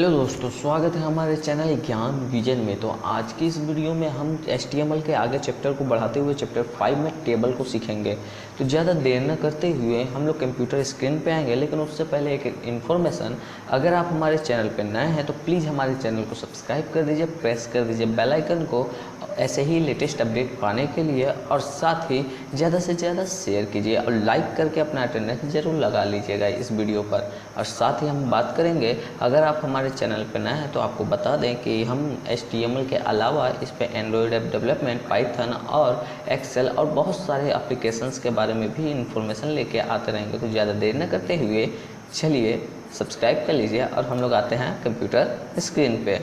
Hello दोस्तों, स्वागत है हमारे चैनल ज्ञान विजन में। तो आज की इस वीडियो में हम HTML के आगे चैप्टर को बढ़ाते हुए चैप्टर 5 में टेबल को सीखेंगे। तो ज़्यादा देर न करते हुए हम लोग कंप्यूटर स्क्रीन पे आएंगे, लेकिन उससे पहले एक इन्फॉर्मेशन, अगर आप हमारे चैनल पे नए हैं तो प्लीज़ हमारे चैनल को सब्सक्राइब कर दीजिए, प्रेस कर दीजिए बेल आइकन को ऐसे ही लेटेस्ट अपडेट पाने के लिए, और साथ ही ज़्यादा से ज़्यादा शेयर कीजिए और लाइक करके अपना अटेंडेंस ज़रूर लगा लीजिएगा इस वीडियो पर। और साथ ही हम बात करेंगे, अगर आप हमारे चैनल पर नए हैं तो आपको बता दें कि हम HTML के अलावा इस पर एंड्रॉयड ऐप डेवलपमेंट, पाइथन और एक्सेल और बहुत सारे एप्लीकेशंस के बारे में भी इंफॉर्मेशन लेके आते रहेंगे। तो ज़्यादा देर न करते हुए चलिए सब्सक्राइब कर लीजिए और हम लोग आते हैं कंप्यूटर स्क्रीन पे।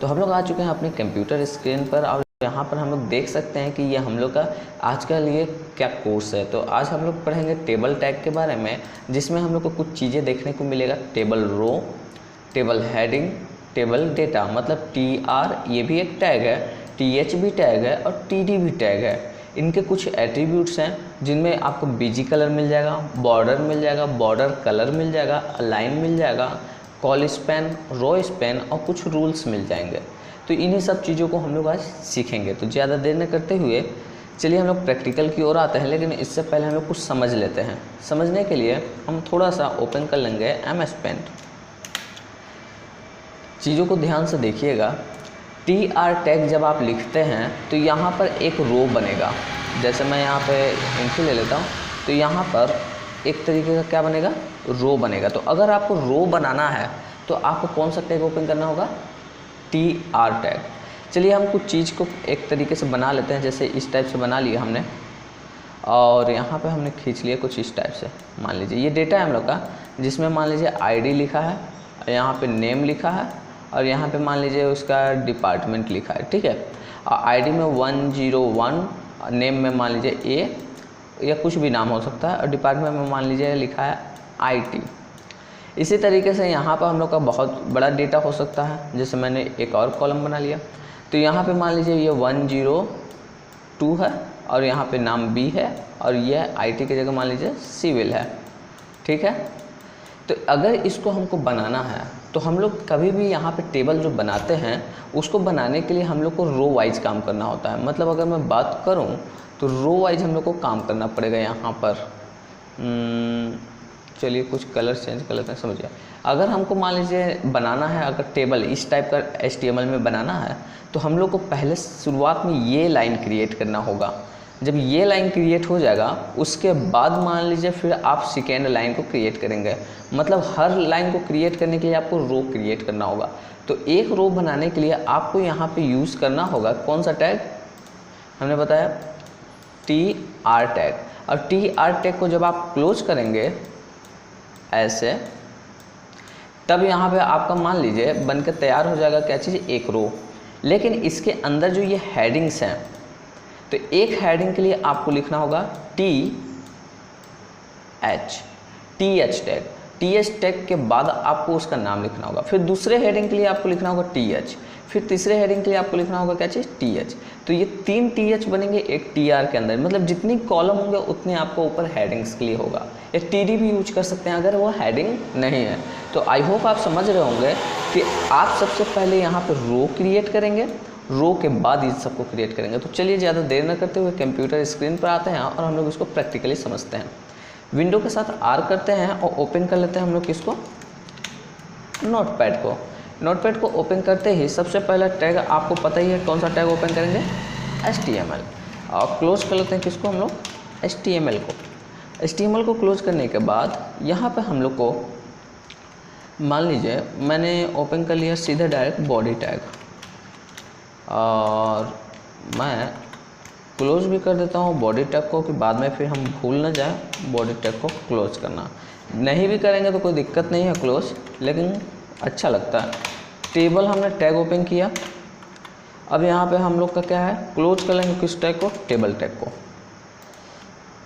तो हम लोग आ चुके हैं अपने कंप्यूटर स्क्रीन पर, और यहाँ पर हम लोग देख सकते हैं कि ये हम लोग का आज का लिए क्या कोर्स है। तो आज हम लोग पढ़ेंगे टेबल टैग के बारे में, जिसमें हम लोग को कुछ चीज़ें देखने को मिलेगा। Table row, table heading, table data, मतलब TR ये भी एक टैग है, TH भी टैग है और TD भी टैग है। इनके कुछ एट्रीब्यूट्स हैं जिनमें आपको बीजी कलर मिल जाएगा, बॉर्डर मिल जाएगा, बॉर्डर कलर मिल जाएगा, अलाइन मिल जाएगा, कॉल स्पैन, रो स्पैन और कुछ रूल्स मिल जाएंगे। तो इन्हीं सब चीज़ों को हम लोग आज सीखेंगे। तो ज़्यादा देर न करते हुए चलिए हम लोग प्रैक्टिकल की ओर आते हैं, लेकिन इससे पहले हम लोग कुछ समझ लेते हैं। समझने के लिए हम थोड़ा सा ओपन कर लेंगे MS पेंट। चीज़ों को ध्यान से देखिएगा। TR टैग जब आप लिखते हैं तो यहाँ पर एक रो बनेगा। जैसे मैं यहाँ पे इनको ले लेता हूँ, तो यहाँ पर एक तरीके का क्या बनेगा, रो बनेगा। तो अगर आपको रो बनाना है तो आपको कौन सा टैग ओपन करना होगा, TR टैग। चलिए हम कुछ चीज़ को एक तरीके से बना लेते हैं। जैसे इस टाइप से बना लिया हमने, और यहाँ पे हमने खींच लिया कुछ इस टाइप से। मान लीजिए ये डेटा है हम लोग का, जिसमें मान लीजिए ID लिखा है, यहाँ पे नेम लिखा है, और यहाँ पे मान लीजिए उसका डिपार्टमेंट लिखा है, ठीक है। ID में 101, नेम में मान लीजिए A या कुछ भी नाम हो सकता है, और डिपार्टमेंट में मान लीजिए लिखा है IT। इसी तरीके से यहाँ पर हम लोग का बहुत बड़ा डेटा हो सकता है। जैसे मैंने एक और कॉलम बना लिया, तो यहाँ पे मान लीजिए ये 102 है, और यहाँ पे नाम B है, और ये IT की जगह मान लीजिए सिविल है, ठीक है। तो अगर इसको हमको बनाना है तो हम लोग कभी भी यहाँ पे टेबल जो बनाते हैं उसको बनाने के लिए हम लोग को रो वाइज काम करना होता है। मतलब अगर मैं बात करूँ तो रो वाइज हम लोग को काम करना पड़ेगा। यहाँ पर चलिए कुछ कलर चेंज कर लेते हैं, समझिए। अगर हमको मान लीजिए बनाना है, अगर टेबल इस टाइप का HTML में बनाना है, तो हम लोग को पहले शुरुआत में ये लाइन क्रिएट करना होगा। जब ये लाइन क्रिएट हो जाएगा, उसके बाद मान लीजिए फिर आप सेकेंड लाइन को क्रिएट करेंगे। मतलब हर लाइन को क्रिएट करने के लिए आपको रो क्रिएट करना होगा। तो एक रो बनाने के लिए आपको यहाँ पे यूज़ करना होगा कौन सा टैग, हमने बताया TR टैग। और TR टैग को जब आप क्लोज करेंगे ऐसे, तब यहाँ पे आपका मान लीजिए बनकर तैयार हो जाएगा क्या चीज़, एक रो। लेकिन इसके अंदर जो ये हेडिंग्स हैं, तो एक हेडिंग के लिए आपको लिखना होगा TH टैग। TH टैग के बाद आपको उसका नाम लिखना होगा। फिर दूसरे हेडिंग के लिए आपको लिखना होगा TH, फिर तीसरे हेडिंग के लिए आपको लिखना होगा क्या चीज़, TH। तो ये 3 TH बनेंगे एक TR के अंदर। मतलब जितनी कॉलम होंगे उतने आपको ऊपर हेडिंग्स के लिए होगा। या TD भी यूज कर सकते हैं अगर वो हेडिंग नहीं है। तो आई होप आप समझ रहे होंगे कि आप सबसे पहले यहाँ पर रो क्रिएट करेंगे, रो के बाद इन सबको क्रिएट करेंगे। तो चलिए ज़्यादा देर न करते हुए कंप्यूटर स्क्रीन पर आते हैं और हम लोग इसको प्रैक्टिकली समझते हैं। विंडो के साथ R करते हैं और ओपन कर लेते हैं हम लोग किसको, नोटपैड को। नोटपैड को ओपन करते ही सबसे पहला टैग आपको पता ही है कौन सा टैग ओपन करेंगे, HTML। और क्लोज कर लेते हैं किसको, हम लोग HTML को। HTML को क्लोज करने के बाद यहाँ पे हम लोग को मान लीजिए मैंने ओपन कर लिया सीधे डायरेक्ट बॉडी टैग, और मैं क्लोज भी कर देता हूँ बॉडी टैग को, कि बाद में फिर हम भूल ना जाए बॉडी टैग को क्लोज करना। नहीं भी करेंगे तो कोई दिक्कत नहीं है क्लोज, लेकिन अच्छा लगता है। टेबल हमने टैग ओपन किया, अब यहाँ पे हम लोग का क्या है, क्लोज कर लेंगे किस टैग को, टेबल टैग को।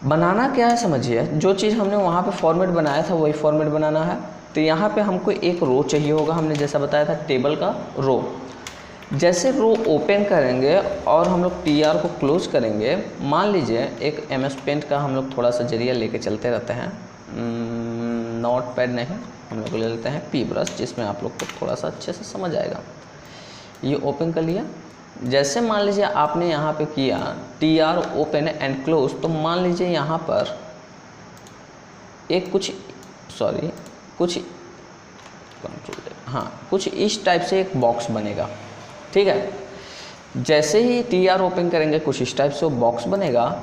बनाना क्या है समझिए, जो चीज़ हमने वहाँ पे फॉर्मेट बनाया था वही फॉर्मेट बनाना है। तो यहाँ पे हमको एक रो चाहिए होगा, हमने जैसा बताया था टेबल का रो। जैसे रो ओपन करेंगे और हम लोग TR को क्लोज करेंगे, मान लीजिए एक MS पेंट का हम लोग थोड़ा सा जरिया लेके चलते रहते हैं। नोट पैड नहीं, हम लोग ले लेते हैं पी ब्रश, जिसमें आप लोग को थोड़ा सा अच्छे से समझ आएगा। ये ओपन कर लिया। जैसे मान लीजिए आपने यहाँ पे किया TR ओपन एंड क्लोज, तो मान लीजिए यहाँ पर एक कुछ इस टाइप से एक बॉक्स बनेगा, ठीक है। जैसे ही TR ओपन करेंगे कुछ इस टाइप से वो बॉक्स बनेगा,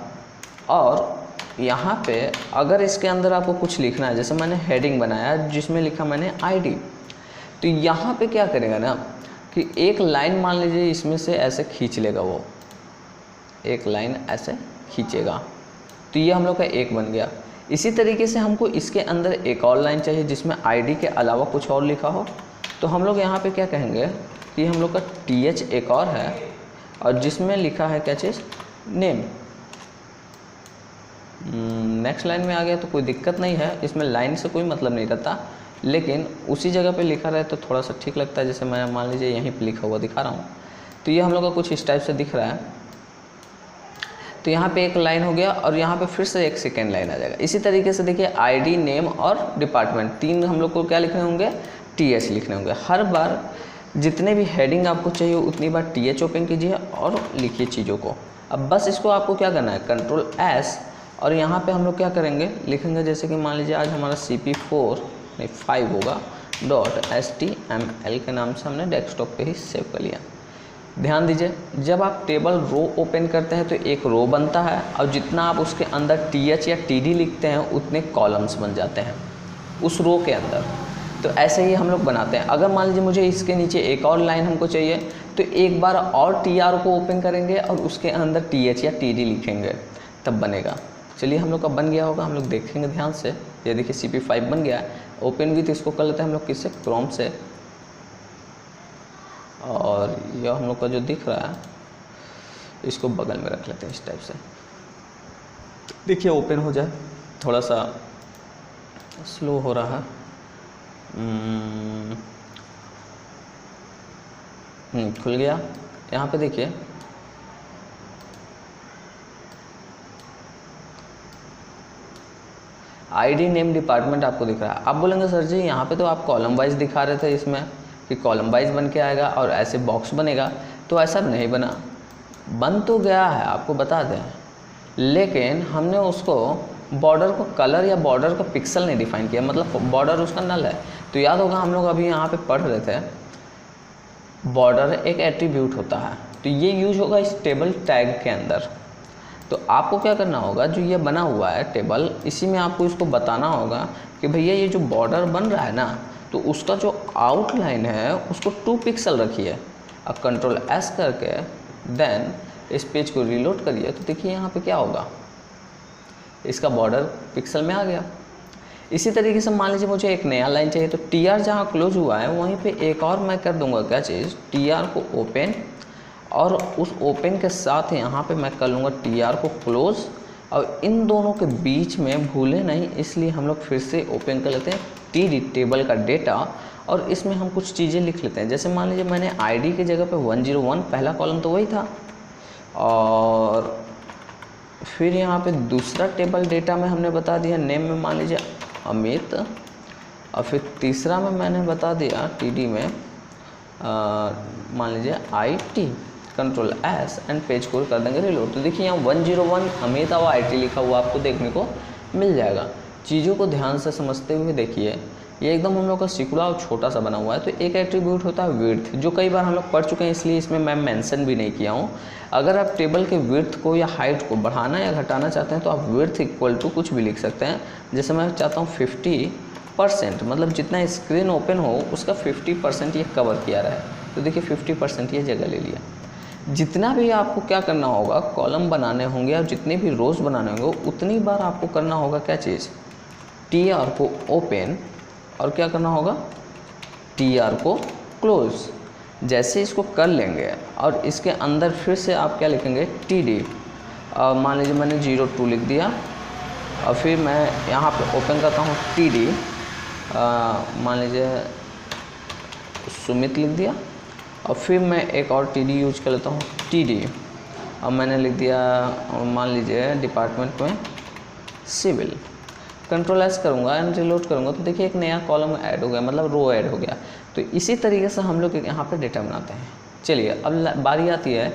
और यहाँ पे अगर इसके अंदर आपको कुछ लिखना है, जैसे मैंने हेडिंग बनाया जिसमें लिखा मैंने ID, तो यहाँ पे क्या करेगा ना कि एक लाइन मान लीजिए इसमें से ऐसे खींच लेगा, वो एक लाइन ऐसे खींचेगा, तो ये हम लोग का एक बन गया। इसी तरीके से हमको इसके अंदर एक और लाइन चाहिए जिसमें ID के अलावा कुछ और लिखा हो, तो हम लोग यहाँ पे क्या कहेंगे कि हम लोग का TH एक और है, और जिसमें लिखा है क्या चीज़, नेम। नेक्स्ट लाइन में आ गया तो कोई दिक्कत नहीं है, इसमें लाइन से कोई मतलब नहीं रहता, लेकिन उसी जगह पे लिखा रहे तो थोड़ा सा ठीक लगता है। जैसे मैं मान लीजिए यहीं पे लिखा हुआ दिखा रहा हूँ, तो ये हम लोग का कुछ इस टाइप से दिख रहा है। तो यहाँ पे एक लाइन हो गया, और यहाँ पे फिर से एक सेकेंड लाइन आ जाएगा। इसी तरीके से देखिए ID, नेम और डिपार्टमेंट, तीन हम लोग को क्या लिखने होंगे, TH लिखने होंगे। हर बार जितने भी हेडिंग आपको चाहिए उतनी बार TH ओपन कीजिए और लिखिए चीज़ों को। अब बस इसको आपको क्या करना है, Ctrl S, और यहाँ पे हम लोग क्या करेंगे, लिखेंगे जैसे कि मान लीजिए आज हमारा CP5 होगा .html के नाम से हमने डेस्कटॉप पे ही सेव कर लिया। ध्यान दीजिए, जब आप टेबल रो ओपन करते हैं तो एक रो बनता है, और जितना आप उसके अंदर TH या TD लिखते हैं उतने कॉलम्स बन जाते हैं उस रो के अंदर। तो ऐसे ही हम लोग बनाते हैं। अगर मान लीजिए मुझे इसके नीचे एक और लाइन हमको चाहिए, तो एक बार और TR को ओपन करेंगे और उसके अंदर TH या TD लिखेंगे, तब बनेगा। चलिए हम लोग का बन गया होगा, हम लोग देखेंगे ध्यान से। ये देखिए CP5 बन गया। ओपन विथ इसको कर लेते हैं हम लोग किससे, क्रोम से, और यह हम लोग का जो दिख रहा है इसको बगल में रख लेते हैं इस टाइप से। देखिए ओपन हो जाए, थोड़ा सा स्लो हो रहा है। खुल गया। यहाँ पे देखिए ID, नेम, डिपार्टमेंट आपको दिख रहा है। आप बोलेंगे सर जी यहाँ पे तो आप कॉलम वाइज दिखा रहे थे इसमें कि कॉलम वाइज बन के आएगा और ऐसे बॉक्स बनेगा, तो ऐसा नहीं बना। बन तो गया है, आपको बता दें, लेकिन हमने उसको बॉर्डर को कलर या बॉर्डर का पिक्सल नहीं डिफाइन किया, मतलब बॉर्डर उसका नल है। तो याद होगा हम लोग अभी यहाँ पे पढ़ रहे थे, बॉर्डर एक एट्रीब्यूट होता है, तो ये यूज होगा इस टेबल टैग के अंदर। तो आपको क्या करना होगा, जो ये बना हुआ है टेबल, इसी में आपको इसको बताना होगा कि भैया ये जो बॉर्डर बन रहा है ना, तो उसका जो आउटलाइन है उसको 2 पिक्सल रखिए। अब Ctrl S करके देन इस पेज को रीलोड करिए, तो देखिए यहाँ पे क्या होगा, इसका बॉर्डर पिक्सल में आ गया। इसी तरीके से मान लीजिए मुझे एक नया लाइन चाहिए, तो TR जहाँ क्लोज हुआ है वहीं पे एक और मैं कर दूंगा क्या चीज़, TR को ओपन, और उस ओपन के साथ यहाँ पे मैं कर लूँगा TR को क्लोज, और इन दोनों के बीच में भूले नहीं, इसलिए हम लोग फिर से ओपन कर लेते हैं TD, टेबल का डेटा, और इसमें हम कुछ चीज़ें लिख लेते हैं। जैसे मान लीजिए मैंने ID की जगह पे 101, पहला कॉलम तो वही था, और फिर यहाँ पे दूसरा टेबल डेटा में हमने बता दिया नेम में मान लीजिए अमित, और फिर तीसरा में मैंने बता दिया TD में मान लीजिए IT। Ctrl S and page को कर देंगे रीलोड, तो देखिए यहाँ 101 अमित और IT लिखा हुआ आपको देखने को मिल जाएगा। चीज़ों को ध्यान से समझते हुए देखिए, ये एकदम हम लोग का सिकुड़ा और छोटा सा बना हुआ है। तो एक एट्रीब्यूट होता है विड्थ, जो कई बार हम लोग पढ़ चुके हैं, इसलिए इसमें मैं मेंशन भी नहीं किया हूँ। अगर आप टेबल के विड्थ को या हाइट को बढ़ाना या घटाना चाहते हैं तो आप विड्थ इक्वल टू कुछ भी लिख सकते हैं। जैसे मैं चाहता हूँ 50%, मतलब जितना स्क्रीन ओपन हो उसका 50% ये कवर किया रहा है, तो देखिए 50% ये जगह ले लिया। जितना भी आपको क्या करना होगा, कॉलम बनाने होंगे और जितने भी रोज़ बनाने होंगे उतनी बार आपको करना होगा क्या चीज़, TR को ओपन, और क्या करना होगा, TR को क्लोज। जैसे इसको कर लेंगे और इसके अंदर फिर से आप क्या लिखेंगे TD, मान लीजिए मैंने 02 लिख दिया, और फिर मैं यहाँ पे ओपन करता हूँ TD, मान लीजिए सुमित लिख दिया, और फिर मैं एक और TD यूज कर लेता हूँ TD, अब मैंने लिख दिया मान लीजिए डिपार्टमेंट में सिविल। कंट्रोल एस करूँगा एंड रिलोड करूँगा तो देखिए एक नया कॉलम ऐड हो गया, मतलब रो ऐड हो गया। तो इसी तरीके से हम लोग यहाँ पे डेटा बनाते हैं। चलिए अब बारी आती है,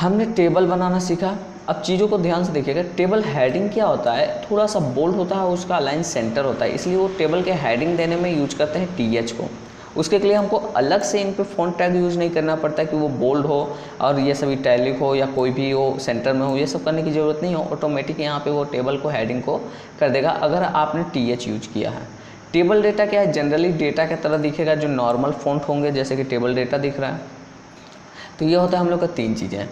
हमने टेबल बनाना सीखा। अब चीज़ों को ध्यान से देखिएगा, टेबल हेडिंग क्या होता है, थोड़ा सा बोल्ड होता है, उसका अलाइन सेंटर होता है, इसलिए वो टेबल के हेडिंग देने में यूज करते हैं TH को। उसके लिए हमको अलग से इन पे फ़ॉन्ट टैग यूज़ नहीं करना पड़ता कि वो बोल्ड हो और ये सब इटैलिक हो या कोई भी हो सेंटर में हो, ये सब करने की ज़रूरत नहीं हो। ऑटोमेटिक यहाँ पे वो टेबल को हेडिंग को कर देगा अगर आपने TH यूज किया है। टेबल डेटा क्या है, जनरली डेटा की तरह दिखेगा जो नॉर्मल फ़ॉन्ट होंगे, जैसे कि टेबल डेटा दिख रहा है। तो ये होता है हम लोग का 3 चीज़ें।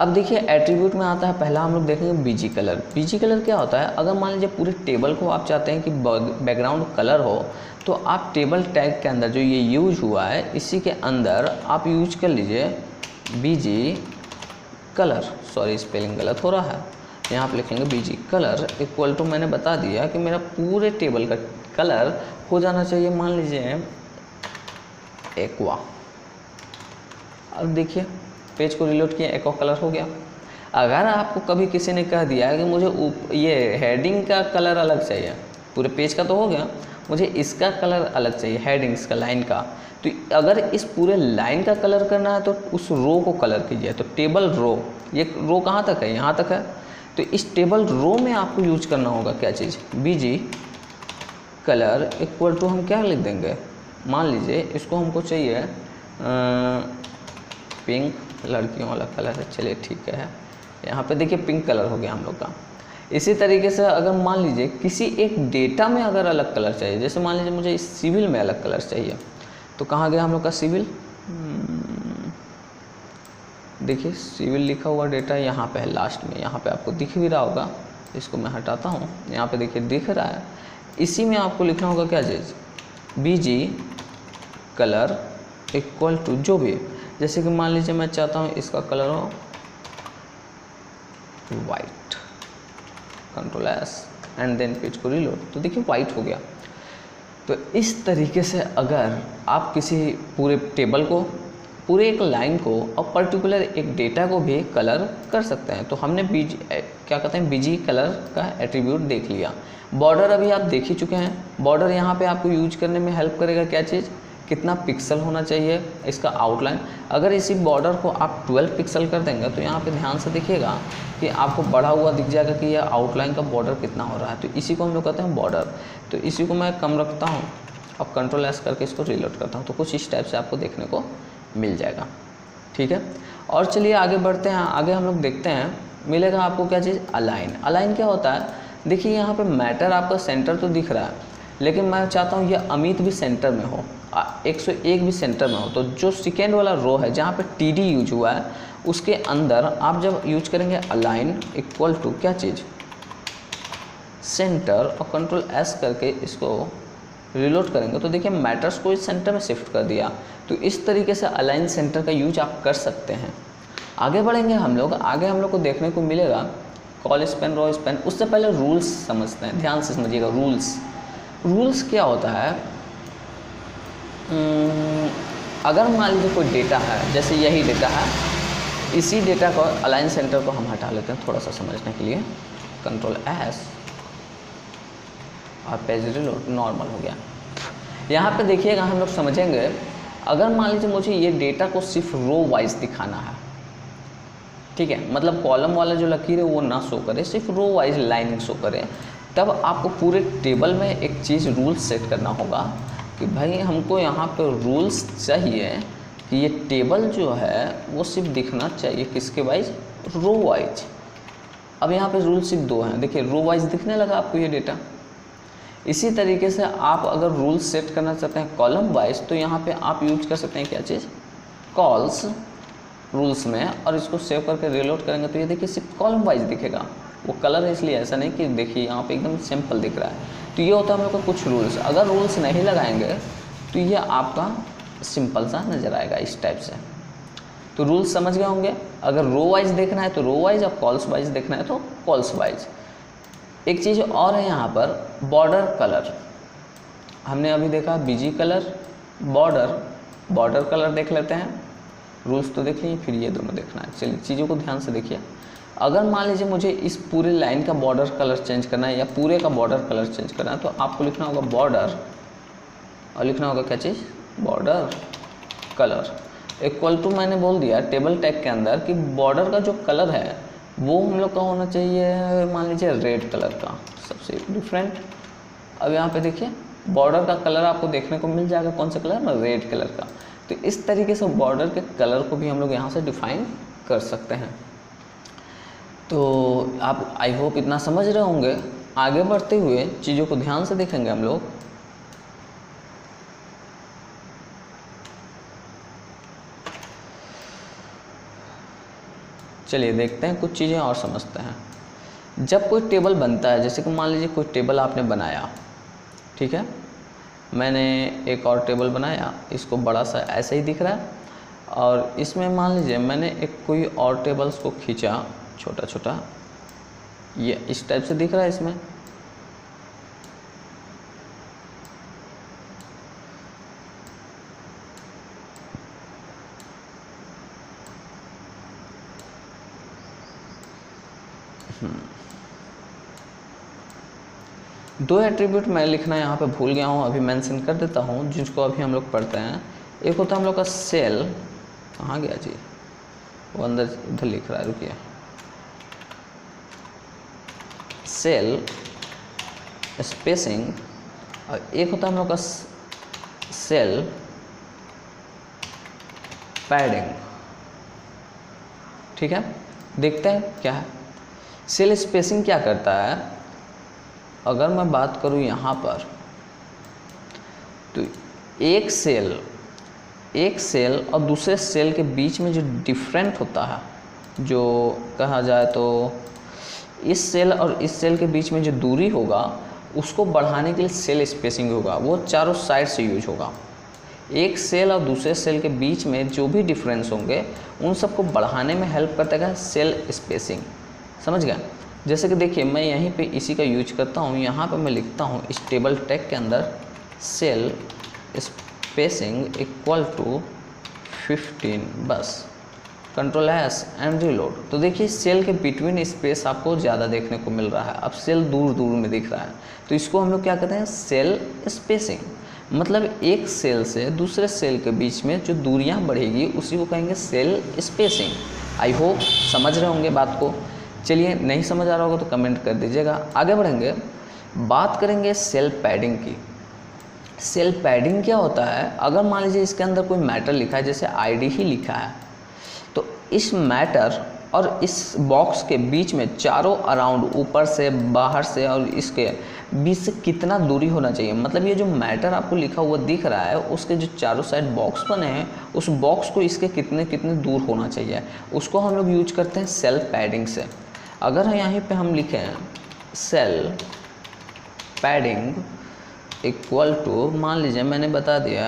अब देखिए एट्रीब्यूट में आता है, पहला हम लोग देखेंगे बीजी कलर। बीजी कलर क्या होता है, अगर मान लीजिए पूरे टेबल को आप चाहते हैं कि बैकग्राउंड कलर हो, तो आप टेबल टैग के अंदर जो ये यूज हुआ है इसी के अंदर आप यूज कर लीजिए बीजी कलर। सॉरी स्पेलिंग गलत हो रहा है, यहाँ पे लिखेंगे बीजी कलर इक्वल टू, मैंने बता दिया कि मेरा पूरे टेबल का कलर हो जाना चाहिए, मान लीजिए एक्वा। अब देखिए पेज को रिलोड किया, एक्वा कलर हो गया। अगर आपको कभी किसी ने कह दिया कि मुझे ये हेडिंग का कलर अलग चाहिए, पूरे पेज का तो हो गया, मुझे इसका कलर अलग चाहिए, हेडिंग्स का, लाइन का, तो अगर इस पूरे लाइन का कलर करना है तो उस रो को कलर कीजिए। तो टेबल रो, ये रो कहाँ तक है, यहाँ तक है, तो इस टेबल रो में आपको यूज करना होगा क्या चीज़, बीजी कलर इक्वल टू, हम क्या लिख देंगे, मान लीजिए इसको हमको चाहिए पिंक, लड़कियों वाला कलर है, चलिए ठीक है, यहाँ पे देखिए पिंक कलर हो गया हम लोग का। इसी तरीके से अगर मान लीजिए किसी एक डेटा में अगर अलग कलर चाहिए, जैसे मान लीजिए मुझे इस सिविल में अलग कलर चाहिए, तो कहाँ गया हम लोग का सिविल, देखिए सिविल लिखा हुआ डेटा यहाँ पे है लास्ट में, यहाँ पे आपको दिख भी रहा होगा, इसको मैं हटाता हूँ, यहाँ पे देखिए दिख रहा है। इसी में आपको लिखना होगा क्या चीज़, बीजी कलर इक्वल टू जो भी, जैसे कि मान लीजिए मैं चाहता हूँ इसका कलर हो white, control S and then page को रिलोड, तो देखिए वाइट हो गया। तो इस तरीके से अगर आप किसी पूरे टेबल को, पूरे एक लाइन को और पर्टिकुलर एक डेटा को भी कलर कर सकते हैं। तो हमने क्या कहते हैं बीजी कलर का एट्रीब्यूट देख लिया। बॉर्डर अभी आप देख ही चुके हैं। बॉर्डर यहाँ पे आपको यूज करने में हेल्प करेगा क्या चीज़, कितना पिक्सल होना चाहिए इसका आउटलाइन। अगर इसी बॉर्डर को आप 12 पिक्सल कर देंगे तो यहाँ पे ध्यान से देखिएगा कि आपको बढ़ा हुआ दिख जाएगा कि यह आउटलाइन का बॉर्डर कितना हो रहा है। तो इसी को हम लोग कहते हैं बॉर्डर। तो इसी को मैं कम रखता हूँ और कंट्रोल एस करके इसको रिलोड करता हूँ, तो कुछ इस टाइप से आपको देखने को मिल जाएगा। ठीक है, और चलिए आगे बढ़ते हैं। आगे हम लोग देखते हैं, मिलेगा आपको क्या चीज़, अलाइन। अलाइन क्या होता है, देखिए यहाँ पे मैटर आपका सेंटर तो दिख रहा है, लेकिन मैं चाहता हूँ ये अमित भी सेंटर में हो, 101 भी सेंटर में हो। तो जो सेकेंड वाला रो है जहाँ पे TD यूज हुआ है उसके अंदर आप जब यूज करेंगे अलाइन इक्वल टू क्या चीज़, सेंटर, और कंट्रोल एस करके इसको रिलोड करेंगे तो देखिए मैटर्स को इस सेंटर में शिफ्ट कर दिया। तो इस तरीके से अलाइन सेंटर का यूज आप कर सकते हैं। आगे बढ़ेंगे हम लोग, आगे हम लोग को देखने को मिलेगा कॉल स्पैन, रो स्पैन। उससे पहले रूल्स समझते हैं, ध्यान से समझिएगा। रूल्स क्या होता है, अगर मान लीजिए कोई डेटा है, जैसे यही डेटा है, इसी डेटा को अलाइन सेंटर को हम हटा लेते हैं थोड़ा सा समझने के लिए, कंट्रोल एस और पेज रिलोड, नॉर्मल हो गया। यहाँ पे देखिएगा हम लोग समझेंगे, अगर मान लीजिए मुझे ये डेटा को सिर्फ रो वाइज दिखाना है, ठीक है, मतलब कॉलम वाला जो लकीर है वो ना शो करे, सिर्फ रो वाइज लाइन शो करे, तब आपको पूरे टेबल में एक चीज़ रूल्स सेट करना होगा कि भाई हमको यहाँ पे रूल्स चाहिए कि ये टेबल जो है वो सिर्फ दिखना चाहिए किसके वाइज, रो वाइज। अब यहाँ पे रूल सिर्फ 2 हैं, देखिए रो वाइज दिखने लगा आपको ये डेटा। इसी तरीके से आप अगर रूल्स सेट करना चाहते हैं कॉलम वाइज, तो यहाँ पे आप यूज कर सकते हैं क्या चीज़, कॉल्स रूल्स में, और इसको सेव करके रिलोड करेंगे तो ये देखिए सिर्फ कॉलम वाइज दिखेगा। वो कलर है इसलिए ऐसा नहीं कि देखिए यहाँ पे एकदम सिंपल दिख रहा है। तो ये होता है हम लोग का कुछ रूल्स। अगर रूल्स नहीं लगाएंगे तो ये आपका सिंपल सा नज़र आएगा इस टाइप से। तो रूल्स समझ गए होंगे। अगर रो वाइज देखना है तो रो वाइज, और कॉल्स वाइज देखना है तो कॉल्स वाइज। एक चीज़ और है यहाँ पर, बॉर्डर कलर। हमने अभी देखा बीजी कलर, बॉर्डर कलर देख लेते हैं। रूल्स तो देख लिए, फिर ये दोनों देखना है। चलिए चीज़ों को ध्यान से देखिए। अगर मान लीजिए मुझे इस पूरे लाइन का बॉर्डर कलर चेंज करना है या पूरे का बॉर्डर कलर चेंज करना है, तो आपको लिखना होगा बॉर्डर और लिखना होगा क्या चीज़, बॉर्डर कलर इक्वल टू, मैंने बोल दिया टेबल टैग के अंदर कि बॉर्डर का जो कलर है वो हम लोग का होना चाहिए, मान लीजिए रेड कलर का, सबसे डिफरेंट। अब यहाँ पे देखिए बॉर्डर का कलर आपको देखने को मिल जाएगा, कौन सा कलर में, रेड कलर का। तो इस तरीके से बॉर्डर के कलर को भी हम लोग यहाँ से डिफाइन कर सकते हैं। तो आप आई होप इतना समझ रहे होंगे। आगे बढ़ते हुए चीज़ों को ध्यान से देखेंगे हम लोग। चलिए देखते हैं, कुछ चीज़ें और समझते हैं। जब कोई टेबल बनता है, जैसे कि मान लीजिए कोई टेबल आपने बनाया, ठीक है, मैंने एक और टेबल बनाया, इसको बड़ा सा ऐसे ही दिख रहा है, और इसमें मान लीजिए मैंने एक कोई और टेबल्स को खींचा छोटा छोटा, ये इस टाइप से दिख रहा है इसमें। दो एट्रीब्यूट मैं लिखना यहाँ पे भूल गया हूँ, अभी मेंशन कर देता हूँ, जिसको अभी हम लोग पढ़ते हैं। एक होता है हम लोग का सेल, कहाँ गया जी, वो अंदर इधर लिख रहा है, रुकिए, सेल स्पेसिंग, और एक होता है हम लोग का सेल पैडिंग। ठीक है, देखते हैं क्या है। सेल स्पेसिंग क्या करता है, अगर मैं बात करूं यहाँ पर, तो एक सेल और दूसरे सेल के बीच में जो डिफरेंट होता है, जो कहा जाए तो इस सेल और इस सेल के बीच में जो दूरी होगा उसको बढ़ाने के लिए सेल स्पेसिंग होगा, वो चारों साइड से यूज होगा। एक सेल और दूसरे सेल के बीच में जो भी डिफरेंस होंगे उन सबको बढ़ाने में हेल्प करता है सेल स्पेसिंग। समझ गया? जैसे कि देखिए मैं यहीं पे इसी का यूज करता हूँ, यहाँ पे मैं लिखता हूँ इस टेबल टैग के अंदर सेल स्पेसिंग इक्वल टू 15, बस कंट्रोल एस एंड रीलोड। तो देखिए सेल के बिटवीन स्पेस आपको ज़्यादा देखने को मिल रहा है, अब सेल दूर दूर में दिख रहा है, तो इसको हम लोग क्या कहते हैं, सेल स्पेसिंग। मतलब एक सेल से दूसरे सेल के बीच में जो दूरियां बढ़ेगी उसी को कहेंगे सेल स्पेसिंग। आई होप समझ रहे होंगे बात को। चलिए नहीं समझ आ रहा होगा तो कमेंट कर दीजिएगा। आगे बढ़ेंगे, बात करेंगे सेल पैडिंग की। सेल पैडिंग क्या होता है, अगर मान लीजिए इसके अंदर कोई मैटर लिखा है, जैसे आईडी ही लिखा है, तो इस मैटर और इस बॉक्स के बीच में चारों अराउंड, ऊपर से बाहर से और इसके बीच से कितना दूरी होना चाहिए। मतलब ये जो मैटर आपको लिखा हुआ दिख रहा है उसके जो चारों साइड बॉक्स बने हैं उस बॉक्स को इसके कितने कितने दूर होना चाहिए, उसको हम लोग यूज करते हैं सेल पैडिंग से। अगर यहाँ पे हम लिखें सेल पैडिंग इक्वल टू, मान लीजिए मैंने बता दिया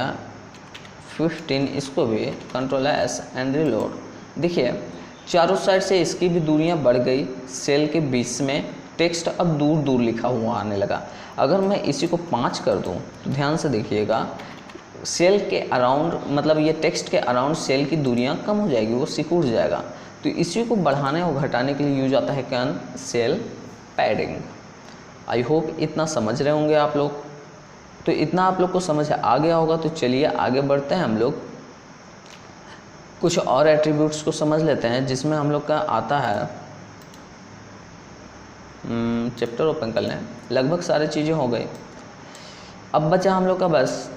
15, इसको भी कंट्रोल एस एंड रीलोड। देखिए चारों साइड से इसकी भी दूरियां बढ़ गई, सेल के बीच में टेक्स्ट अब दूर दूर लिखा हुआ आने लगा। अगर मैं इसी को 5 कर दूं तो ध्यान से देखिएगा, सेल के अराउंड, मतलब ये टेक्स्ट के अराउंड सेल की दूरियां कम हो जाएगी, वो सिकुड़ जाएगा। तो इसी को बढ़ाने और घटाने के लिए यूज आता है क्या, सेल पैडिंग। आई होप इतना समझ रहे होंगे आप लोग। तो इतना आप लोग को समझ आ गया होगा। तो चलिए आगे बढ़ते हैं, हम लोग कुछ और एट्रीब्यूट्स को समझ लेते हैं, जिसमें हम लोग का आता है, चैप्टर ओपन कर लें। लगभग सारी चीज़ें हो गई, अब बचा हम लोग का बस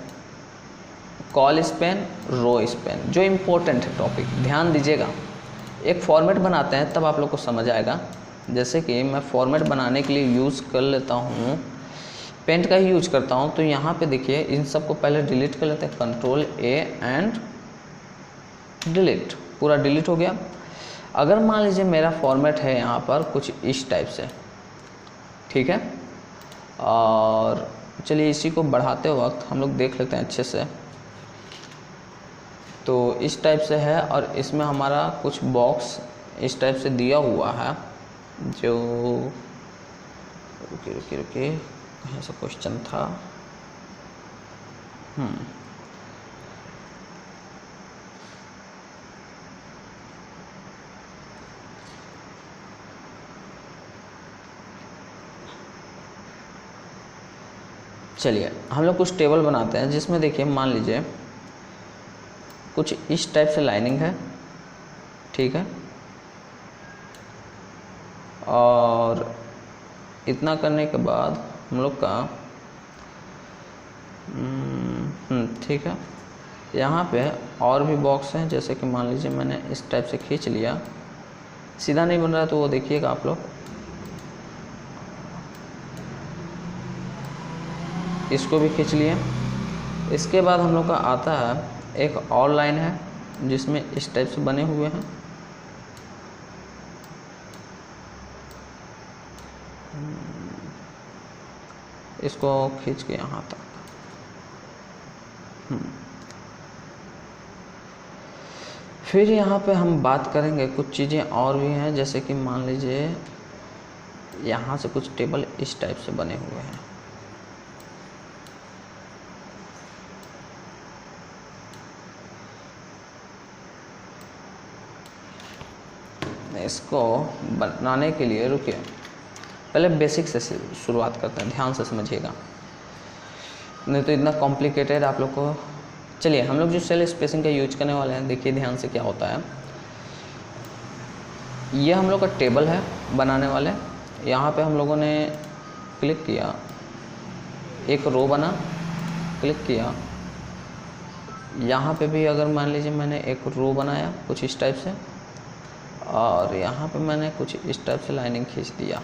कॉल स्पेन, रो स्पेन, जो इम्पोर्टेंट है टॉपिक। ध्यान दीजिएगा, एक फॉर्मेट बनाते हैं तब आप लोग को समझ आएगा। जैसे कि मैं फॉर्मेट बनाने के लिए यूज़ कर लेता हूँ, पेंट का ही यूज करता हूँ। तो यहाँ पे देखिए इन सब को पहले डिलीट कर लेते हैं, कंट्रोल ए एंड डिलीट, पूरा डिलीट हो गया। अगर मान लीजिए मेरा फॉर्मेट है यहाँ पर कुछ इस टाइप से, ठीक है, और चलिए इसी को बढ़ाते वक्त हम लोग देख लेते हैं अच्छे से। तो इस टाइप से है और इसमें हमारा कुछ बॉक्स इस टाइप से दिया हुआ है, जो रुकिए कहीं से क्वेश्चन था, चलिए हम लोग कुछ टेबल बनाते हैं जिसमें देखिए मान लीजिए कुछ इस टाइप से लाइनिंग है, ठीक है, और इतना करने के बाद हम लोग का ठीक है, यहाँ पे और भी बॉक्स हैं, जैसे कि मान लीजिए मैंने इस टाइप से खींच लिया, सीधा नहीं बन रहा तो वो देखिएगा आप लोग, इसको भी खींच लिए। इसके बाद हम लोग का आता है एक और लाइन है जिसमें इस टाइप से बने हुए हैं, इसको खींच के यहाँ तक। फिर यहाँ पे हम बात करेंगे कुछ चीज़ें और भी हैं, जैसे कि मान लीजिए यहाँ से कुछ टेबल इस टाइप से बने हुए हैं, इसको बनाने के लिए रुकिए, पहले बेसिक से शुरुआत करते हैं, ध्यान से समझिएगा, नहीं तो इतना कॉम्प्लिकेटेड आप लोग को। चलिए हम लोग जो सेल स्पेसिंग का यूज करने वाले हैं, देखिए ध्यान से क्या होता है। ये हम लोग का टेबल है बनाने वाले, यहाँ पे हम लोगों ने क्लिक किया, एक रो बना, क्लिक किया, यहाँ पे भी अगर मान लीजिए मैंने एक रो बनाया कुछ इस टाइप से, और यहाँ पे मैंने कुछ इस टाइप से लाइनिंग खींच दिया।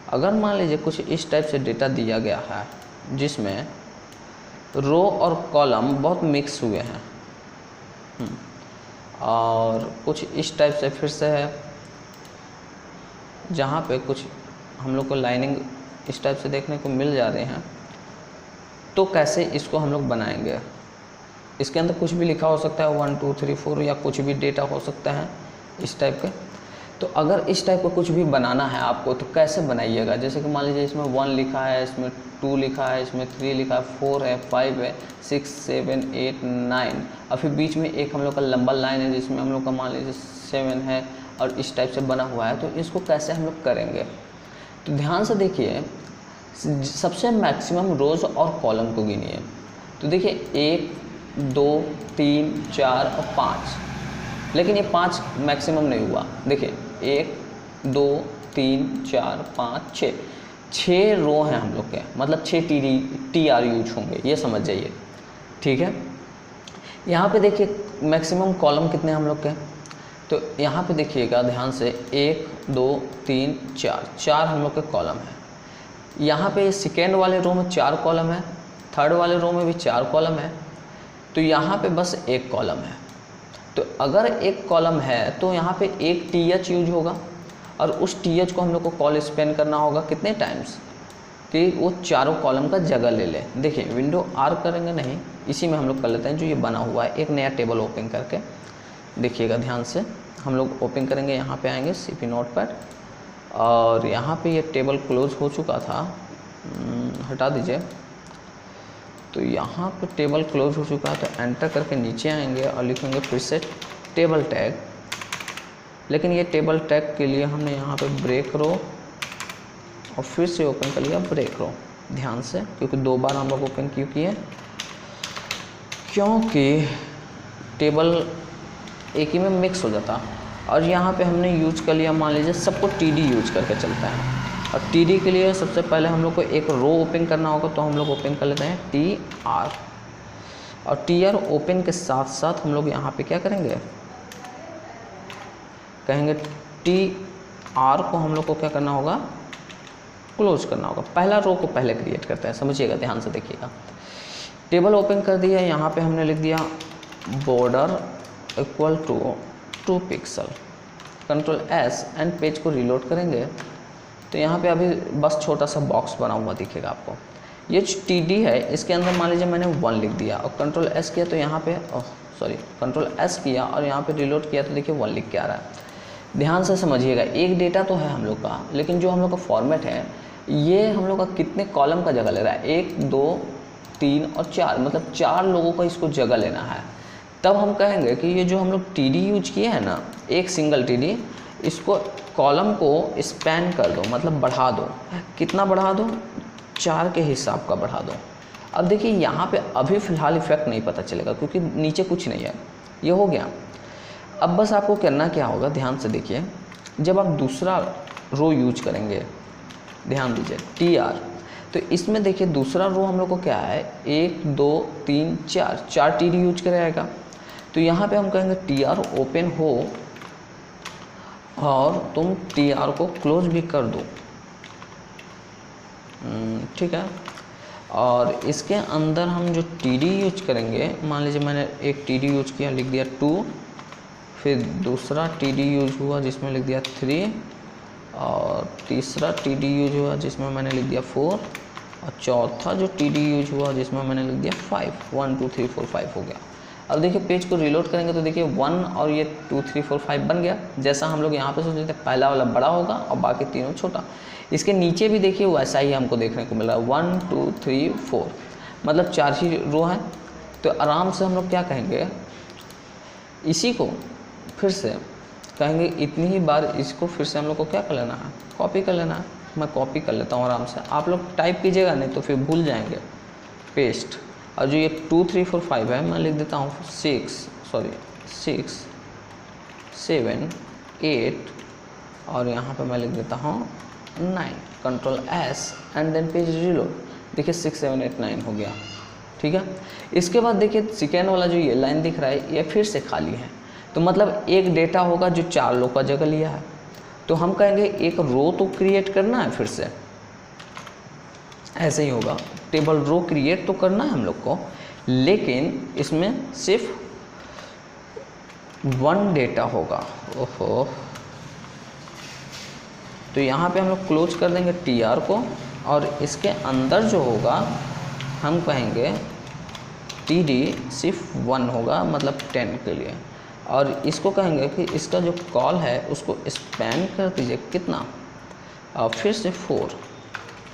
अगर मान लीजिए कुछ इस टाइप से डेटा दिया गया है जिसमें रो और कॉलम बहुत मिक्स हुए हैं, और कुछ इस टाइप से फिर से है जहाँ पे कुछ हम लोग को लाइनिंग इस टाइप से देखने को मिल जा रहे हैं, तो कैसे इसको हम लोग बनाएंगे। इसके अंदर कुछ भी लिखा हो सकता है 1 2 3 4 या कुछ भी डेटा हो सकता है इस टाइप के। तो अगर इस टाइप का कुछ भी बनाना है आपको तो कैसे बनाइएगा, जैसे कि मान लीजिए इसमें 1 लिखा है, इसमें 2 लिखा है, इसमें 3 लिखा है, 4 है, 5 है, 6 7 8 9, और फिर बीच में एक हम लोग का लंबा लाइन है जिसमें हम लोग का मान लीजिए 7 है और इस टाइप से बना हुआ है। तो इसको कैसे हम लोग करेंगे, तो ध्यान से देखिए, सबसे मैक्सिमम रोज़ और कॉलम को गिनिए। तो देखिए 1 2 3 4 और 5, लेकिन ये 5 मैक्सिमम नहीं हुआ। देखिए 1 2 3 4 5 6 रो हैं हम लोग के, मतलब 6 TR यूज होंगे, ये समझ जाइए, ठीक है। यहाँ पे देखिए मैक्सिमम कॉलम कितने हम लोग के, तो यहाँ पे देखिएगा ध्यान से 1 2 3 4 हम लोग के कॉलम है। यहाँ पे सेकेंड वाले रो में 4 कॉलम है, थर्ड वाले रो में भी 4 कॉलम है, तो यहाँ पे बस 1 कॉलम है। तो अगर 1 कॉलम है तो यहाँ पे एक TH यूज होगा, और उस TH को हम लोग को कॉल स्पेन करना होगा कितने टाइम्स कि वो चारों कॉलम का जगह ले ले। देखिए विंडो R करेंगे नहीं, इसी में हम लोग कर लेते हैं जो ये बना हुआ है, एक नया टेबल ओपन करके देखिएगा ध्यान से। हम लोग ओपन करेंगे, यहाँ पे आएंगे CP नोटपैड, और यहाँ पे ये टेबल क्लोज हो चुका था, हटा दीजिए। तो यहाँ पे टेबल क्लोज हो चुका है, तो एंटर करके नीचे आएंगे और लिखेंगे फिर से टेबल टैग, लेकिन ये टेबल टैग के लिए हमने यहाँ पे ब्रेक रो और फिर से ओपन कर लिया ब्रेक रो, ध्यान से, क्योंकि 2 बार हम लोग ओपन क्यों किए, क्योंकि टेबल एक ही में मिक्स हो जाता। और यहाँ पे हमने यूज कर लिया, मान लीजिए सबको TD यूज करके चलता है, और TD के लिए सबसे पहले हम लोग को एक रो ओपन करना होगा, तो हम लोग ओपन कर लेते हैं TR, और TR ओपन के साथ साथ हम लोग यहाँ पे क्या करेंगे, कहेंगे TR को हम लोग को क्या करना होगा, क्लोज करना होगा। पहला रो को पहले क्रिएट करते हैं, समझिएगा ध्यान से देखिएगा। टेबल ओपन कर दिया, यहाँ पे हमने लिख दिया border equal to 2 pixel, Ctrl S and page को रिलोड करेंगे, तो यहाँ पे अभी बस छोटा सा बॉक्स बना हुआ दिखेगा आपको। ये TD है, इसके अंदर मान लीजिए मैंने 1 लिख दिया और Ctrl S किया, तो यहाँ पे Ctrl S किया और यहाँ पे रिलोड किया, तो देखिए 1 लिख के आ रहा है। ध्यान से समझिएगा, एक डेटा तो है हम लोग का, लेकिन जो हम लोग का फॉर्मेट है ये हम लोग का कितने कॉलम का जगह ले रहा है, 1 2 3 और 4, मतलब 4 लोगों का इसको जगह लेना है। तब हम कहेंगे कि ये जो हम लोग TD यूज किए हैं ना, एक सिंगल TD, इसको कॉलम को स्पैन कर दो, मतलब बढ़ा दो। कितना बढ़ा दो? 4 के हिसाब का बढ़ा दो। अब देखिए यहाँ पे अभी फ़िलहाल इफेक्ट नहीं पता चलेगा क्योंकि नीचे कुछ नहीं है। ये हो गया। अब बस आपको करना क्या होगा, ध्यान से देखिए। जब आप दूसरा रो यूज करेंगे, ध्यान दीजिए, TR, तो इसमें देखिए दूसरा रो हम लोग को क्या है, 1 2 3 4 TD यूज कराएगा। तो यहाँ पे हम कहेंगे TR ओपन हो और तुम TR को क्लोज भी कर दो, ठीक है। और इसके अंदर हम जो TD यूज करेंगे, मान लीजिए मैंने एक TD यूज किया, लिख दिया 2, फिर दूसरा TD यूज हुआ जिसमें लिख दिया 3, और तीसरा TD यूज हुआ जिसमें मैंने लिख दिया 4, और चौथा जो TD यूज हुआ जिसमें मैंने लिख दिया 5। 1 2 3 4 5 हो गया। अब देखिए पेज को रीलोड करेंगे तो देखिए 1 और ये 2 3 4 5 बन गया। जैसा हम लोग यहाँ पे सोच रहे थे, पहला वाला बड़ा होगा और बाकी तीनों छोटा। इसके नीचे भी देखिए वैसा ही हमको देखने को मिल रहा है, 1 2 3 4, मतलब 4 ही रो हैं। तो आराम से हम लोग क्या कहेंगे, इसी को फिर से कहेंगे, इतनी ही बार इसको फिर से हम लोग को क्या कर लेना है, कॉपी कर लेना है। मैं कॉपी कर लेता हूँ आराम से, आप लोग टाइप कीजिएगा नहीं तो फिर भूल जाएंगे। पेस्ट, और जो ये 2 3 4 5 है मैं लिख देता हूँ 6 7 8, और यहाँ पे मैं लिख देता हूँ 9। Control S and then page reload. देखिए 6 7 8 9 हो गया, ठीक है। इसके बाद देखिए सेकेंड वाला जो ये लाइन दिख रहा है, ये फिर से खाली है। तो मतलब एक डेटा होगा जो 4 रो का जगह लिया है। तो हम कहेंगे एक रो तो क्रिएट करना है, फिर से ऐसे ही होगा, टेबल रो क्रिएट तो करना है हम लोग को, लेकिन इसमें सिर्फ 1 डेटा होगा। ओहो, तो यहाँ पे हम लोग क्लोज कर देंगे TR को, और इसके अंदर जो होगा हम कहेंगे TD सिर्फ 1 होगा, मतलब 10 के लिए। और इसको कहेंगे कि इसका जो कॉल है उसको स्पैन कर दीजिए, कितना, और फिर से 4,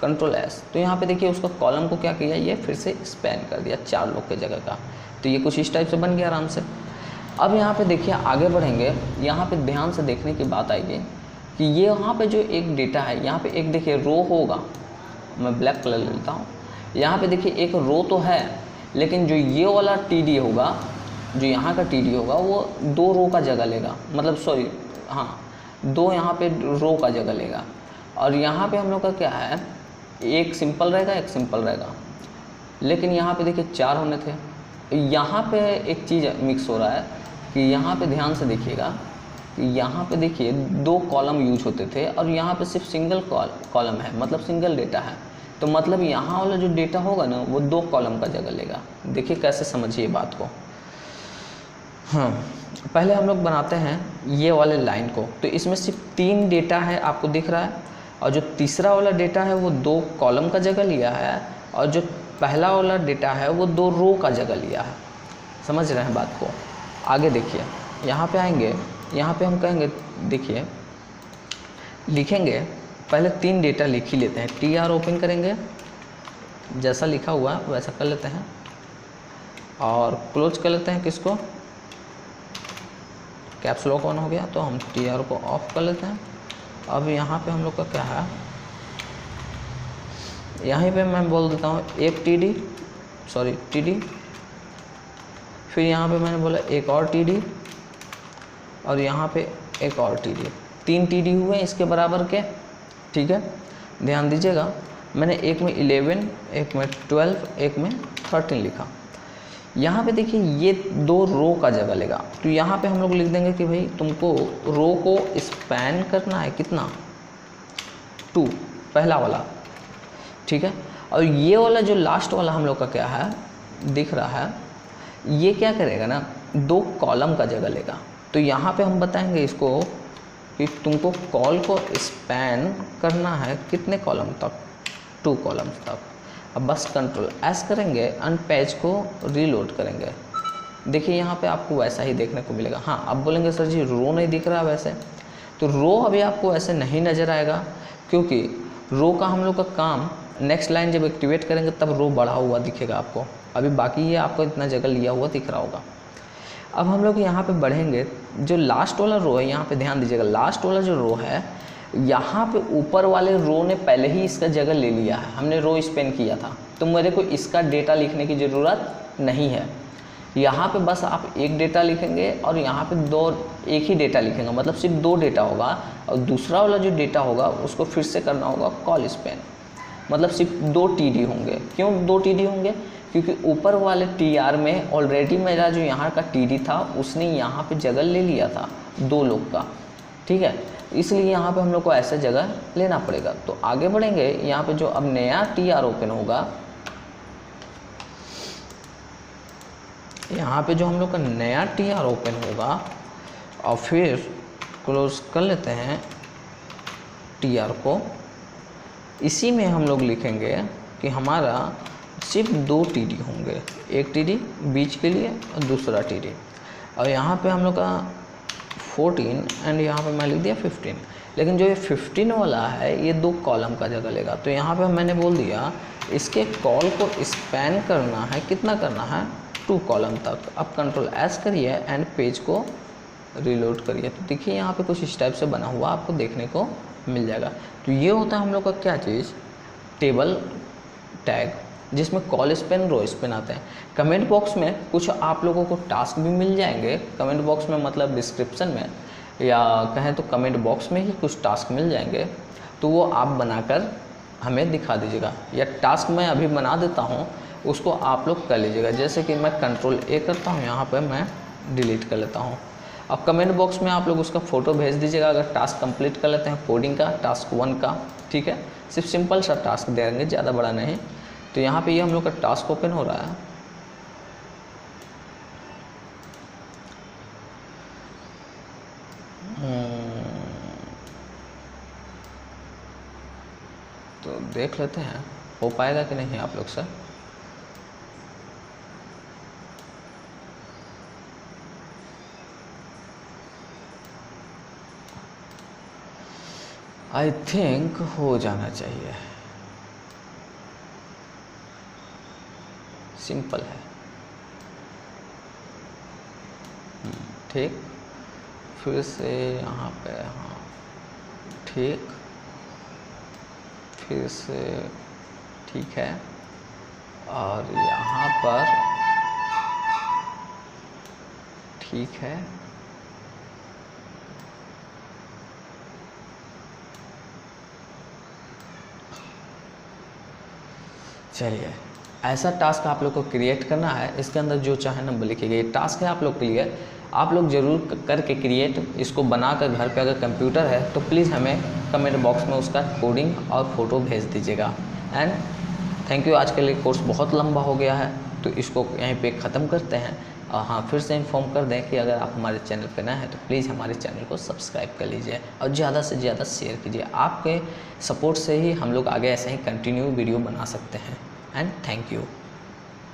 कंट्रोल S। तो यहाँ पे देखिए उसका कॉलम को क्या किया, ये फिर से स्पैन कर दिया 4 लोग के जगह का। तो ये कुछ इस टाइप से बन गया आराम से। अब यहाँ पे देखिए आगे बढ़ेंगे, यहाँ पे ध्यान से देखने की बात आएगी कि ये यहाँ पे जो एक डेटा है, यहाँ पे एक देखिए रो होगा, मैं ब्लैक कलर ले लेता हूँ। यहाँ पे देखिए एक रो तो है, लेकिन जो ये वाला TD होगा, जो यहाँ का TD होगा, वो 2 रो का जगह लेगा, मतलब सॉरी, हाँ 2 यहाँ पे रो का जगह लेगा। और यहाँ पे हम लोग का क्या है, एक सिंपल रहेगा, एक सिंपल रहेगा, लेकिन यहाँ पे देखिए 4 होने थे। यहाँ पे एक चीज़ मिक्स हो रहा है कि यहाँ पे ध्यान से देखिएगा कि यहाँ पे देखिए 2 कॉलम यूज होते थे, और यहाँ पे सिर्फ सिंगल कॉलम है, मतलब सिंगल डेटा है। तो मतलब यहाँ वाला जो डेटा होगा ना, वो 2 कॉलम का जगह लेगा। देखिए कैसे समझिए बात को। हाँ, पहले हम लोग बनाते हैं ये वाले लाइन को। तो इसमें सिर्फ 3 डेटा है, आपको दिख रहा है, और जो तीसरा वाला डेटा है वो 2 कॉलम का जगह लिया है, और जो पहला वाला डेटा है वो 2 रो का जगह लिया है। समझ रहे हैं बात को। आगे देखिए, यहाँ पे आएंगे, यहाँ पे हम कहेंगे, देखिए लिखेंगे, पहले 3 डेटा लिख ही लेते हैं। TR ओपन करेंगे, जैसा लिखा हुआ है वैसा कर लेते हैं, और क्लोज कर लेते हैं किसको, कैप्स लॉक ऑन हो गया तो हम TR को ऑफ कर लेते हैं। अब यहाँ पे हम लोग का क्या है, यहीं पे मैं बोल देता हूँ एक TD, फिर यहाँ पे मैंने बोला एक और TD, और यहाँ पे एक और TD। 3 TD हुए इसके बराबर के, ठीक है। ध्यान दीजिएगा, मैंने एक में 11, एक में 12, एक में 13 लिखा। यहाँ पे देखिए ये 2 रो का जगह लेगा। तो यहाँ पे हम लोग लिख देंगे कि भाई तुमको रो को स्पैन करना है, कितना, 2, पहला वाला, ठीक है। और ये वाला जो लास्ट वाला हम लोग का क्या है, दिख रहा है, ये क्या करेगा ना, 2 कॉलम का जगह लेगा। तो यहाँ पे हम बताएंगे इसको कि तुमको कॉल को स्पैन करना है कितने कॉलम तक, 2 कॉलम तक। अब बस कंट्रोल S करेंगे, एंड पेज को रीलोड करेंगे। देखिए यहाँ पे आपको वैसा ही देखने को मिलेगा। हाँ, अब बोलेंगे सर जी रो नहीं दिख रहा वैसे, तो रो अभी आपको ऐसे नहीं नज़र आएगा, क्योंकि रो का हम लोग का काम, नेक्स्ट लाइन जब एक्टिवेट करेंगे तब रो बढ़ा हुआ दिखेगा आपको। अभी बाकी ये आपको इतना जगह लिया हुआ दिख रहा होगा। अब हम लोग यहाँ पे बढ़ेंगे, जो लास्ट वाला रो है यहाँ पे ध्यान दीजिएगा, लास्ट वाला जो रो है यहाँ पे ऊपर वाले रो ने पहले ही इसका जगह ले लिया है, हमने रो स्पेन किया था, तो मेरे को इसका डेटा लिखने की ज़रूरत नहीं है। यहाँ पे बस आप एक डेटा लिखेंगे और यहाँ पे एक ही डेटा लिखेंगे, मतलब सिर्फ 2 डेटा होगा, और दूसरा वाला जो डेटा होगा उसको फिर से करना होगा कॉल स्पेन, मतलब सिर्फ 2 TD होंगे। क्यों 2 TD होंगे? क्योंकि ऊपर वाले TR में ऑलरेडी मेरा जो यहाँ का TD था उसने यहाँ पे जगह ले लिया था 2 लोग का, ठीक है, इसलिए यहाँ पे हम लोग को ऐसा जगह लेना पड़ेगा। तो आगे बढ़ेंगे, यहाँ पे जो अब नया TR ओपन होगा, यहाँ पे जो हम लोग का नया TR ओपन होगा और फिर क्लोज कर लेते हैं TR को। इसी में हम लोग लिखेंगे कि हमारा सिर्फ 2 TD होंगे, एक TD बीच के लिए और दूसरा TD, और यहाँ पे हम लोग का 14 एंड यहाँ पे मैं लिख दिया 15। लेकिन जो ये 15 वाला है ये 2 कॉलम का जगह लेगा, तो यहाँ पे मैंने बोल दिया इसके कॉल को स्पैन करना है, कितना करना है 2 कॉलम तक। अब कंट्रोल S करिए एंड पेज को रिलोड करिए, तो देखिए यहाँ पे कुछ इस टाइप से बना हुआ आपको देखने को मिल जाएगा। तो ये होता है हम लोग का क्या चीज़, टेबल टैग, जिसमें कॉल स्पेन रो स्पेन आते हैं। कमेंट बॉक्स में कुछ आप लोगों को टास्क भी मिल जाएंगे, कमेंट बॉक्स में मतलब डिस्क्रिप्शन में, या कहें तो कमेंट बॉक्स में ही कुछ टास्क मिल जाएंगे, तो वो आप बनाकर हमें दिखा दीजिएगा, या टास्क मैं अभी बना देता हूँ उसको आप लोग कर लीजिएगा। जैसे कि मैं कंट्रोल A करता हूँ, यहाँ पर मैं डिलीट कर लेता हूँ। अब कमेंट बॉक्स में आप लोग उसका फ़ोटो भेज दीजिएगा अगर टास्क कंप्लीट कर लेते हैं कोडिंग का, टास्क 1 का, ठीक है, सिर्फ सिंपल सा टास्क देंगे, ज़्यादा बड़ा नहीं। तो यहाँ पे ये हम लोग का टास्क ओपन हो रहा है, तो देख लेते हैं हो पाएगा कि नहीं आप लोग से। आई थिंक हो जाना चाहिए, सिंपल है, ठीक। फिर से यहाँ पे, हाँ ठीक, फिर से ठीक है, और यहाँ पर ठीक है, चलिए। ऐसा टास्क आप लोग को क्रिएट करना है, इसके अंदर जो चाहे नंबर लिखिएगा। ये टास्क है आप लोग के लिए, आप लोग ज़रूर करके क्रिएट इसको बनाकर घर पे अगर कंप्यूटर है तो प्लीज़ हमें कमेंट बॉक्स में उसका कोडिंग और फ़ोटो भेज दीजिएगा। And thank you. आज के लिए कोर्स बहुत लंबा हो गया है तो इसको यहीं पे ख़त्म करते हैं। और हाँ, फिर से इन्फॉर्म कर दें कि अगर आप हमारे चैनल पे नए हैं तो प्लीज़ हमारे चैनल को सब्सक्राइब कर लीजिए और ज़्यादा से ज़्यादा शेयर कीजिए। आपके सपोर्ट से ही हम लोग आगे ऐसे ही कंटिन्यू वीडियो बना सकते हैं। And thank you.